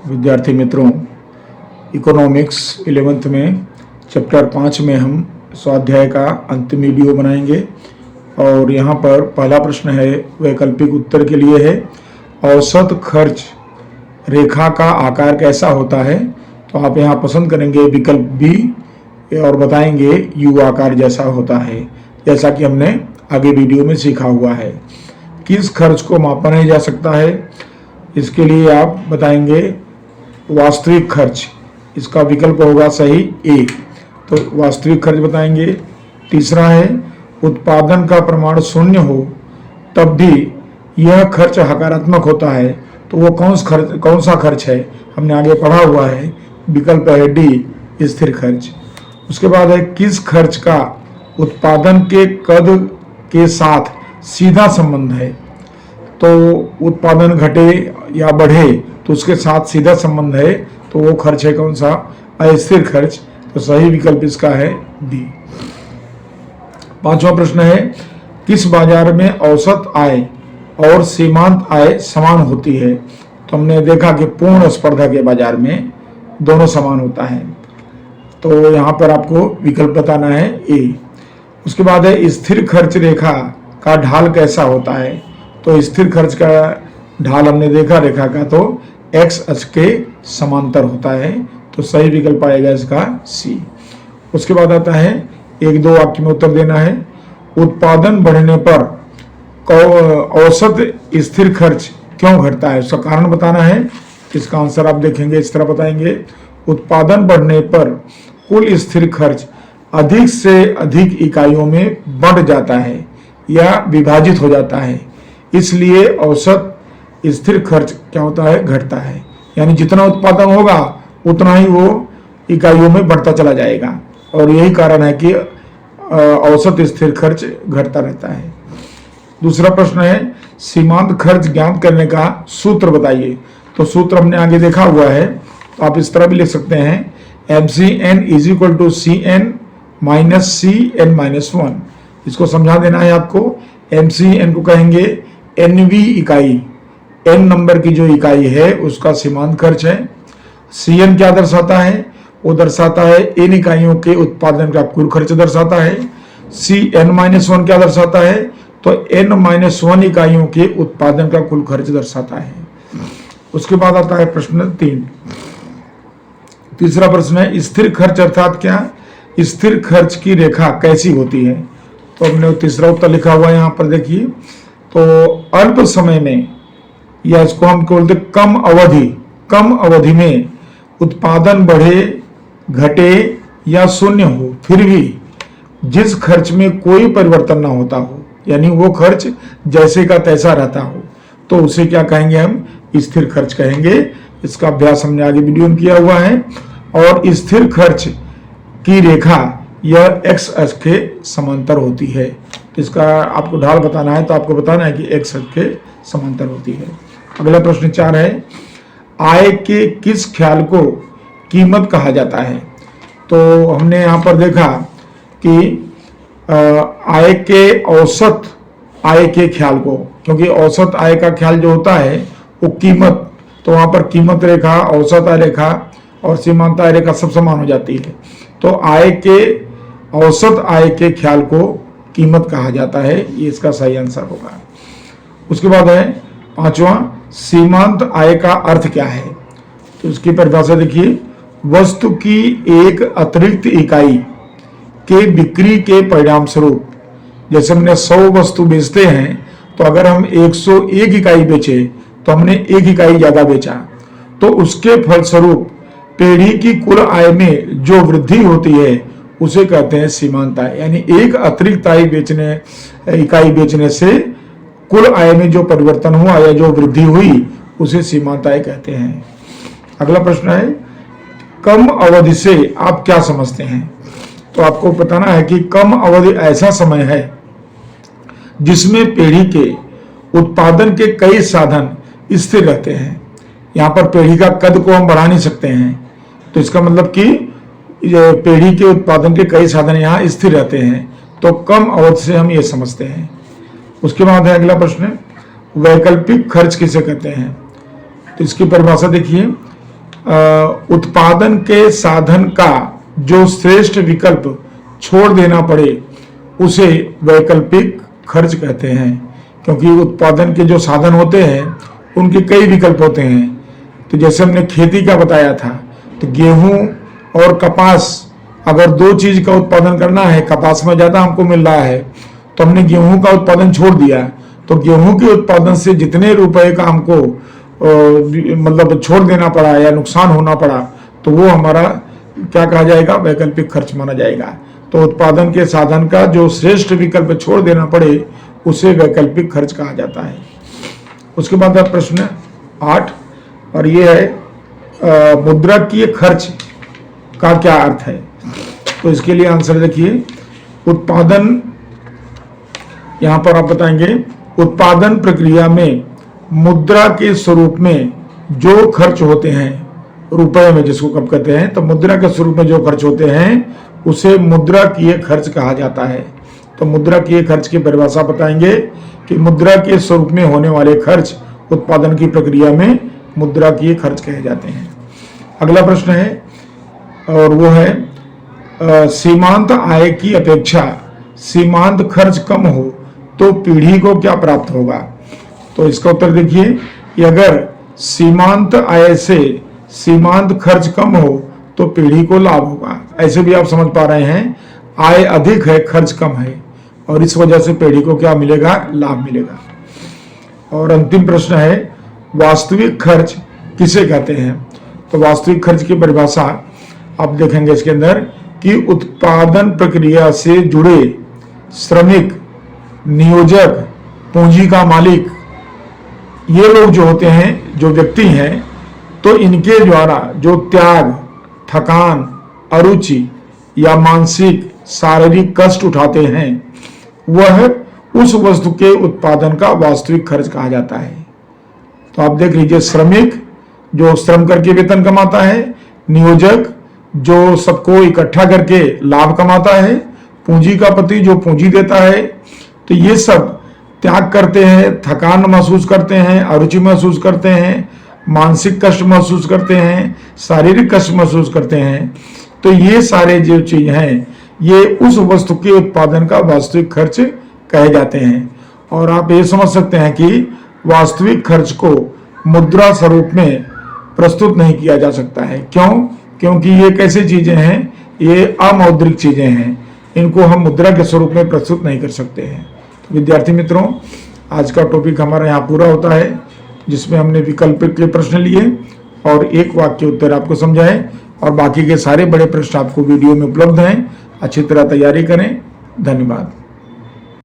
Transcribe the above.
विद्यार्थी मित्रों, economics 11th में चैप्टर 5 में हम स्वाध्याय का अंतिम वीडियो बनाएंगे और यहाँ पर पहला प्रश्न है, वैकल्पिक उत्तर के लिए है औसत खर्च रेखा का आकार कैसा होता है। तो आप यहाँ पसंद करेंगे विकल्प बी और बताएंगे यू आकार जैसा होता है, जैसा कि हमने आगे वीडियो में सीखा हुआ है। किस खर्च को मापा नहीं जा सकता है, इसके लिए आप बताएंगे वास्तविक खर्च, इसका विकल्प होगा सही ए। तो वास्तविक खर्च बताएंगे। तीसरा है उत्पादन का प्रमाण शून्य हो तब भी यह खर्च हकारात्मक होता है, तो वो कौन सा खर्च है, हमने आगे पढ़ा हुआ है, विकल्प है डी स्थिर खर्च। उसके बाद है किस खर्च का उत्पादन के कद के साथ सीधा संबंध है। तो उत्पादन घटे या बढ़े तो उसके साथ सीधा संबंध है, तो वो खर्च है कौन सा, अस्थिर खर्च। तो सही विकल्प इसका है डी। पांचवा प्रश्न है किस बाजार में औसत आय और सीमांत आय समान होती है। तो हमने देखा कि पूर्ण स्पर्धा के बाजार में दोनों समान होता है, तो यहाँ पर आपको विकल्प बताना है ए। उसके बाद है स्थिर खर्च रेखा का ढाल कैसा होता है। तो स्थिर खर्च का ढाल हमने देखा रेखा का, तो एक्स अक्ष के समांतर होता है, तो सही विकल्प आएगा इसका सी। उसके बाद आता है एक दो वाक्य में उत्तर देना है। उत्पादन बढ़ने पर औसत स्थिर खर्च क्यों घटता है, उसका कारण बताना है। इसका आंसर आप देखेंगे, इस तरह बताएंगे उत्पादन बढ़ने पर कुल स्थिर खर्च अधिक से अधिक इकाइयों में बढ़ जाता है या विभाजित हो जाता है, इसलिए औसत स्थिर खर्च क्या होता है, घटता है। यानी जितना उत्पादन होगा उतना ही वो इकाइयों में बढ़ता चला जाएगा, और यही कारण है कि औसत स्थिर खर्च घटता रहता है। दूसरा प्रश्न है सीमांत खर्च ज्ञात करने का सूत्र बताइए। तो सूत्र हमने आगे देखा हुआ है, तो आप इस तरह भी लिख सकते हैं MCN is equal to CN minus CN-1। इसको समझा देना है आपको। MCN को कहेंगे NV इकाई, N नंबर की जो इकाई है उसका सीमांत खर्च है। CN क्या दर्शाता है, वो दर्शाता है N इकाइयों के उत्पादन का कुल खर्च दर्शाता है। CN-1 क्या दर्शाता है, तो N-1 इकाइयों के उत्पादन का कुल खर्च दर्शाता है। उसके बाद आता है प्रश्न 3। तीसरा प्रश्न है स्थिर खर्च अर्थात क्या, स्थिर खर्च की रेखा कैसी होती है। तो हमने तीसरा उत्तर लिखा हुआ है यहाँ पर देखिए। तो अल्प समय में, या इसको हम बोलते कम अवधि में उत्पादन बढ़े घटे या शून्य हो, फिर भी जिस खर्च में कोई परिवर्तन ना होता हो, यानी वो खर्च जैसे का तैसा रहता हो, तो उसे क्या कहेंगे, हम स्थिर खर्च कहेंगे। इसका अभ्यास हमने आगे वीडियो में किया हुआ है। और स्थिर खर्च की रेखा यह एक्स अक्ष के समांतर होती है। तो इसका आपको ढाल बताना है, तो आपको बताना है कि एक्स अक्ष के समांतर होती है। अगला प्रश्न 4 है आय के किस ख्याल को कीमत कहा जाता है। तो हमने यहाँ पर देखा कि आय के औसत आय के ख्याल को, क्योंकि औसत आय का ख्याल जो होता है वो कीमत, तो वहां पर कीमत रेखा, औसत आय रेखा और सीमांत आय रेखा सब समान हो जाती है। तो आय के औसत आय के ख्याल को कीमत कहा जाता है, ये इसका सही आंसर होगा। उसके बाद है 5वां सीमांत आय का अर्थ क्या है। तो इसकी परिभाषा देखिए, वस्तु की एक अतिरिक्त इकाई के बिक्री के परिणाम स्वरूप, जैसे हमने 100 वस्तु बेचते हैं, तो अगर हम 101 इकाई बेचे तो हमने 1 इकाई ज्यादा बेचा, तो उसके फलस्वरूप पेढ़ी की कुल आय में जो वृद्धि होती है उसे कहते हैं सीमांत आय। यानी एक अतिरिक्त इकाई बेचने से कुल आय में जो परिवर्तन हुआ या जो वृद्धि हुई उसे सीमांत आय कहते हैं। अगला प्रश्न है कम अवधि से आप क्या समझते हैं। तो आपको बताना है कि कम अवधि ऐसा समय है जिसमें पेढ़ी के उत्पादन के कई साधन स्थिर रहते हैं। यहाँ पर पेढ़ी का कद को हम बढ़ा नहीं सकते हैं, तो इसका मतलब कि पेढ़ी के उत्पादन के कई साधन यहाँ स्थिर रहते हैं, तो कम अवधि से हम ये समझते हैं। उसके बाद है अगला प्रश्न, वैकल्पिक खर्च किसे कहते हैं। तो इसकी परिभाषा देखिए, उत्पादन के साधन का जो श्रेष्ठ विकल्प छोड़ देना पड़े उसे वैकल्पिक खर्च कहते हैं। क्योंकि उत्पादन के जो साधन होते हैं उनके कई विकल्प होते हैं। तो जैसे हमने खेती का बताया था, तो गेहूं और कपास, अगर दो चीज का उत्पादन करना है, कपास में ज्यादा हमको मिल रहा है तो हमने गेहूं का उत्पादन छोड़ दिया, तो गेहूं के उत्पादन से जितने रुपए का हमको मतलब छोड़ देना पड़ा या नुकसान होना पड़ा, तो वो हमारा क्या कहा जाएगा, वैकल्पिक खर्च माना जाएगा। तो उत्पादन के साधन का जो श्रेष्ठ विकल्प छोड़ देना पड़े उसे वैकल्पिक खर्च कहा जाता है। उसके बाद प्रश्न 8, और ये है मुद्रकीय खर्च का क्या अर्थ है। तो इसके लिए आंसर देखिए, उत्पादन, यहां पर आप बताएंगे, उत्पादन प्रक्रिया में मुद्रा के स्वरूप में जो खर्च होते हैं, रुपए में जिसको कब कहते हैं, तो मुद्रा के स्वरूप में जो खर्च होते हैं उसे मुद्रकीय खर्च कहा जाता है। तो मुद्रकीय खर्च की परिभाषा बताएंगे कि मुद्रा के स्वरूप में होने वाले खर्च उत्पादन की प्रक्रिया में मुद्रकीय खर्च कहे जाते हैं। अगला प्रश्न है, और वो है सीमांत आय की अपेक्षा सीमांत खर्च कम हो तो पीढ़ी को क्या प्राप्त होगा। तो इसका उत्तर देखिए कि अगर सीमांत आय से सीमांत खर्च कम हो तो पीढ़ी को लाभ होगा। ऐसे भी आप समझ पा रहे हैं, आय अधिक है खर्च कम है, और इस वजह से पीढ़ी को क्या मिलेगा, लाभ मिलेगा। और अंतिम प्रश्न है, वास्तविक खर्च किसे कहते हैं। तो वास्तविक खर्च की परिभाषा आप देखेंगे इसके अंदर कि उत्पादन प्रक्रिया से जुड़े श्रमिक, नियोजक, पूंजी का मालिक, ये लोग जो होते हैं, जो व्यक्ति हैं, तो इनके द्वारा जो त्याग, थकान, अरुचि या मानसिक शारीरिक कष्ट उठाते हैं, वह उस वस्तु के उत्पादन का वास्तविक खर्च कहा जाता है। तो आप देख लीजिए, श्रमिक जो श्रम करके वेतन कमाता है, नियोजक जो सबको इकट्ठा करके लाभ कमाता है, पूंजी का पति जो पूंजी देता है, तो ये सब त्याग करते हैं, थकान महसूस करते हैं, अरुचि महसूस करते हैं, मानसिक कष्ट महसूस करते हैं, शारीरिक कष्ट महसूस करते हैं। तो ये सारे जो चीज हैं, ये उस वस्तु के उत्पादन का वास्तविक खर्च कहे जाते हैं। और आप ये समझ सकते हैं कि वास्तविक खर्च को मुद्रा स्वरूप में प्रस्तुत नहीं किया जा सकता है। क्यों? क्योंकि ये कैसे चीजें हैं, ये अमौद्रिक चीजें हैं, इनको हम मुद्रा के स्वरूप में प्रस्तुत नहीं कर सकते हैं। तो विद्यार्थी मित्रों, आज का टॉपिक हमारा यहाँ पूरा होता है, जिसमें हमने विकल्पिक के प्रश्न लिए और एक वाक्य उत्तर आपको समझाए, और बाकी के सारे बड़े प्रश्न आपको वीडियो में उपलब्ध हैं। अच्छी तरह तैयारी करें। धन्यवाद।